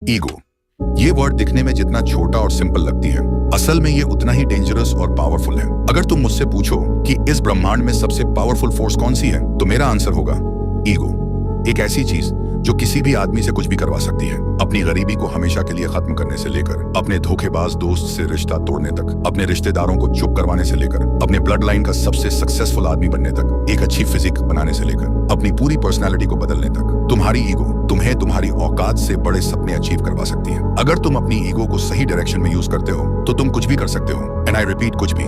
Ego, ये word दिखने में जितना छोटा और सिंपल लगती है, असल में ये उतना ही डेंजरस और पावरफुल है। अगर तुम मुझसे पूछो कि इस ब्रह्मांड में सबसे पावरफुल फोर्स कौन सी है, तो मेरा आंसर होगा ईगो। एक ऐसी चीज जो किसी भी आदमी से कुछ भी करवा सकती है, अपनी गरीबी को हमेशा के लिए खत्म करने से लेकर अपने धोखेबाज दोस्त से रिश्ता तोड़ने तक, अपने रिश्तेदारों को चुप करवाने से लेकर अपने ब्लड लाइन का सबसे सक्सेसफुल आदमी बनने तक, एक अच्छी फिजिक बनाने से लेकर अपनी पूरी पर्सनालिटी को बदलने तक, तुम्हारी ईगो तुम्हें तुम्हारी औकात से बड़े सपने अचीव करवा सकती है। अगर तुम अपनी ईगो को सही डायरेक्शन में यूज करते हो तो तुम कुछ भी कर सकते हो। एंड आई रिपीट, कुछ भी,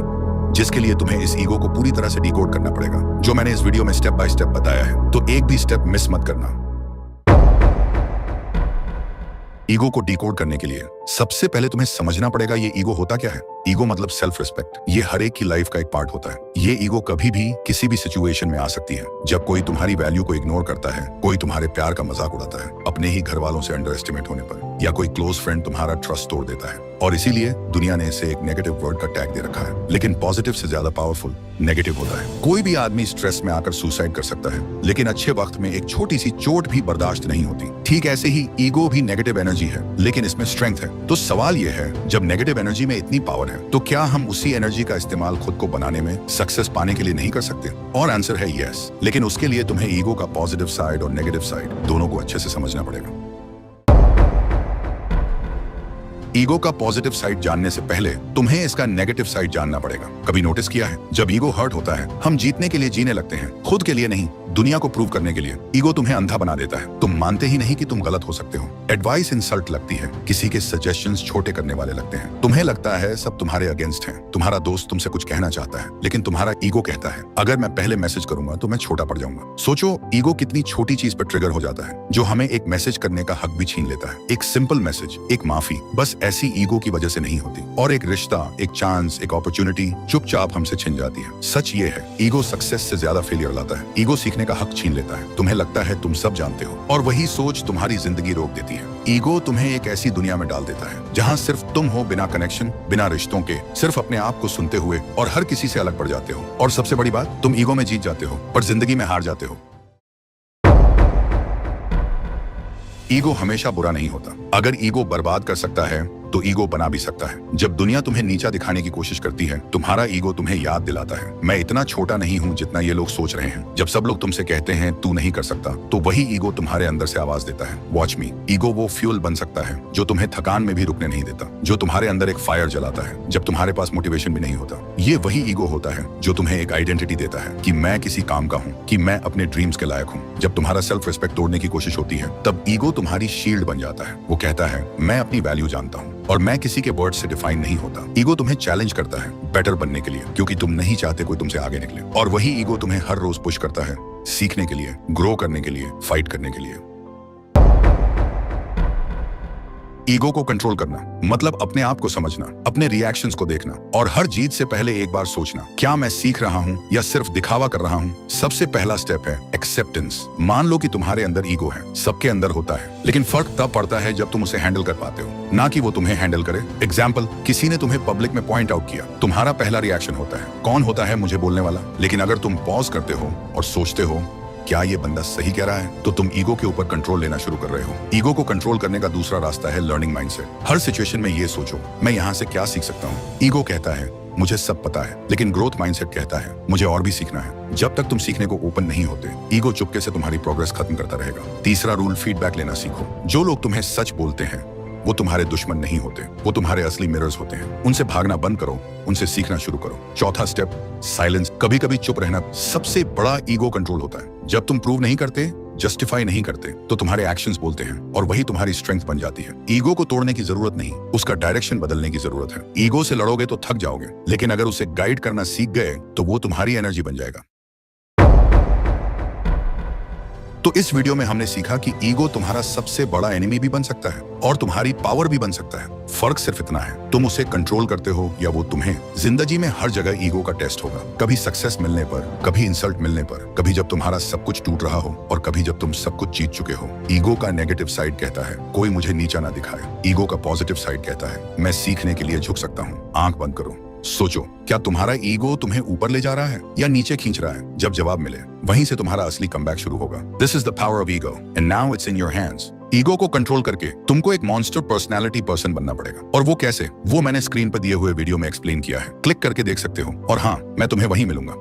जिसके लिए तुम्हें इस ईगो को पूरी तरह से डिकोड करना पड़ेगा, जो मैंने इस वीडियो में स्टेप बाय स्टेप बताया है। तो एक भी स्टेप मिस मत करना। ईगो को डिकोड करने के लिए सबसे पहले तुम्हें समझना पड़ेगा ये ईगो होता क्या है। ईगो मतलब सेल्फ रिस्पेक्ट। ये हर एक की लाइफ का एक पार्ट होता है। ये ईगो कभी भी किसी भी सिचुएशन में आ सकती है। जब कोई तुम्हारी वैल्यू को इग्नोर करता है, कोई तुम्हारे प्यार का मजाक उड़ाता है, अपने ही घर वालों से अंडर एस्टिमेट होने पर, या कोई क्लोज फ्रेंड तुम्हारा ट्रस्ट तोड़ देता है। और इसीलिए दुनिया ने इसे एक नेगेटिव वर्ड का टैग दे रखा है। लेकिन पॉजिटिव से ज्यादा पावरफुल नेगेटिव होता है। कोई भी आदमी स्ट्रेस में आकर सुसाइड कर सकता है, लेकिन अच्छे वक्त में एक छोटी सी चोट भी बर्दाश्त नहीं होती। ठीक ऐसे ही ईगो भी नेगेटिव एनर्जी है, लेकिन इसमें स्ट्रेंथ है। तो सवाल यह है, जब नेगेटिव एनर्जी में इतनी पावर है, तो क्या हम उसी एनर्जी का इस्तेमाल खुद को बनाने में, सक्सेस पाने के लिए नहीं कर सकते? और आंसर है यस। लेकिन उसके लिए तुम्हें ईगो का पॉजिटिव साइड और नेगेटिव साइड दोनों को अच्छे से समझना पड़ेगा। ईगो का पॉजिटिव साइड जानने से पहले तुम्हें इसका नेगेटिव साइड जानना पड़ेगा। कभी नोटिस किया है, जब ईगो हर्ट होता है, हम जीतने के लिए जीने लगते हैं, खुद के लिए नहीं, दुनिया को प्रूव करने के लिए। ईगो तुम्हें अंधा बना देता है। तुम मानते ही नहीं कि तुम गलत हो सकते हो। एडवाइस इंसल्ट लगती है, किसी के सजेशंस छोटे करने वाले लगते हैं। तुम्हें लगता है सब तुम्हारे अगेंस्ट हैं। तुम्हारा दोस्त तुमसे कुछ कहना चाहता है, लेकिन तुम्हारा ईगो कहता है अगर मैं पहले मैसेज करूंगा तो मैं छोटा पड़ जाऊंगा। सोचो, ईगो कितनी छोटी चीज पर ट्रिगर हो जाता है, जो हमें एक मैसेज करने का हक भी छीन लेता है। एक सिंपल मैसेज, एक माफी, बस ऐसी ईगो की वजह से नहीं होती। और एक रिश्ता, एक चांस, एक अपॉर्चुनिटी चुपचाप हमसे छिन जाती है। सच ये है, ईगो सक्सेस से ज्यादा फेलियर लाता है। ईगो सीखने का हक छीन लेता है। तुम्हें लगता है तुम सब जानते हो, और वही सोच तुम्हारी जिंदगी रोक देती है। ईगो तुम्हें एक ऐसी दुनिया में डाल देता है जहां सिर्फ तुम हो, बिना कनेक्शन, बिना रिश्तों के, सिर्फ अपने आप को सुनते हुए, और हर किसी से अलग पड़ जाते हो। और सबसे बड़ी बात, तुम ईगो में जीत जाते हो पर जिंदगी में हार जाते हो। ईगो हमेशा बुरा नहीं होता। अगर ईगो बर्बाद कर सकता है तो ईगो बना भी सकता है। जब दुनिया तुम्हें नीचा दिखाने की कोशिश करती है, तुम्हारा ईगो तुम्हें याद दिलाता है, मैं इतना छोटा नहीं हूं जितना ये लोग सोच रहे हैं। जब सब लोग तुमसे कहते हैं तू नहीं कर सकता, तो वही ईगो तुम्हारे अंदर से आवाज देता है, वॉच मी। ईगो वो फ्यूल बन सकता है जो तुम्हें थकान में भी रुकने नहीं देता, जो तुम्हारे अंदर एक फायर जलाता है जब तुम्हारे पास मोटिवेशन भी नहीं होता। ये वही ईगो होता है जो तुम्हें एक आइडेंटिटी देता है कि मैं किसी काम का हूँ, कि मैं अपने ड्रीम्स के लायक हूँ। जब तुम्हारा सेल्फ रिस्पेक्ट तोड़ने की कोशिश होती है, तब ईगो तुम्हारी शील्ड बन जाता है। वो कहता है मैं अपनी वैल्यू जानता हूँ और मैं किसी के वर्ड से डिफाइन नहीं होता। ईगो तुम्हें चैलेंज करता है बेटर बनने के लिए, क्योंकि तुम नहीं चाहते कोई तुमसे आगे निकले। और वही ईगो तुम्हें हर रोज पुश करता है, सीखने के लिए, ग्रो करने के लिए, फाइट करने के लिए। ईगो को कंट्रोल करना मतलब अपने आप को समझना, अपने रिएक्शंस को देखना, और हर जीत से पहले एक बार सोचना, क्या मैं सीख रहा हूँ या सिर्फ दिखावा कर रहा हूँ। सबसे पहला स्टेप है एक्सेप्टेंस। मान लो कि तुम्हारे अंदर ईगो है, सबके अंदर होता है, लेकिन फर्क तब पड़ता है जब तुम उसे हैंडल कर पाते हो, ना कि वो तुम्हें हैंडल करे। एग्जाम्पल, किसी ने तुम्हें पब्लिक में पॉइंट आउट किया, तुम्हारा पहला रिएक्शन होता है, कौन होता है मुझे बोलने वाला। लेकिन अगर तुम पॉज करते हो और सोचते हो क्या ये बंदा सही कह रहा है, तो तुम ईगो के ऊपर कंट्रोल लेना शुरू कर रहे हो। ईगो को कंट्रोल करने का दूसरा रास्ता है लर्निंग माइंडसेट। हर सिचुएशन में ये सोचो, मैं यहाँ से क्या सीख सकता हूँ। ईगो कहता है मुझे सब पता है, लेकिन ग्रोथ माइंडसेट कहता है मुझे और भी सीखना है। जब तक तुम सीखने को ओपन नहीं होते, ईगो चुपके से तुम्हारी प्रोग्रेस खत्म करता रहेगा। तीसरा रूल, फीडबैक लेना सीखो। जो लोग तुम्हें सच बोलते हैं वो तुम्हारे दुश्मन नहीं होते, वो तुम्हारे असली मिरर्स होते हैं। उनसे भागना बंद करो, उनसे सीखना शुरू करो। चौथा स्टेप, साइलेंस। कभी कभी चुप रहना सबसे बड़ा ईगो कंट्रोल होता है। जब तुम प्रूव नहीं करते, जस्टिफाई नहीं करते, तो तुम्हारे एक्शंस बोलते हैं, और वही तुम्हारी स्ट्रेंथ बन जाती है। ईगो को तोड़ने की जरूरत नहीं, उसका डायरेक्शन बदलने की जरूरत है। ईगो से लड़ोगे तो थक जाओगे, लेकिन अगर उसे गाइड करना सीख गए तो वो तुम्हारी एनर्जी बन जाएगा। तो इस वीडियो में हमने सीखा कि ईगो तुम्हारा सबसे बड़ा एनिमी भी बन सकता है और तुम्हारी पावर भी बन सकता है। फर्क सिर्फ इतना है, तुम उसे कंट्रोल करते हो या वो तुम्हें। जिंदगी में हर जगह ईगो का टेस्ट होगा, कभी सक्सेस मिलने पर, कभी इंसल्ट मिलने पर, कभी जब तुम्हारा सब कुछ टूट रहा हो और कभी जब तुम सब कुछ जीत चुके हो। ईगो का नेगेटिव साइड कहता है कोई मुझे नीचा ना दिखाए। ईगो का पॉजिटिव साइड कहता है मैं सीखने के लिए झुक सकता हूँ। आंख बंद करो, सोचो, क्या तुम्हारा ईगो तुम्हें ऊपर ले जा रहा है या नीचे खींच रहा है? जब जवाब मिले, वहीं से तुम्हारा असली कमबैक शुरू होगा। This is the power of ego and now it's in your hands. Ego को कंट्रोल करके तुमको एक मॉन्स्टर पर्सनैलिटी पर्सन बनना पड़ेगा। और वो कैसे, वो मैंने स्क्रीन पर दिए हुए वीडियो में एक्सप्लेन किया है, क्लिक करके देख सकते हो। और हाँ, मैं तुम्हें वहीं मिलूंगा।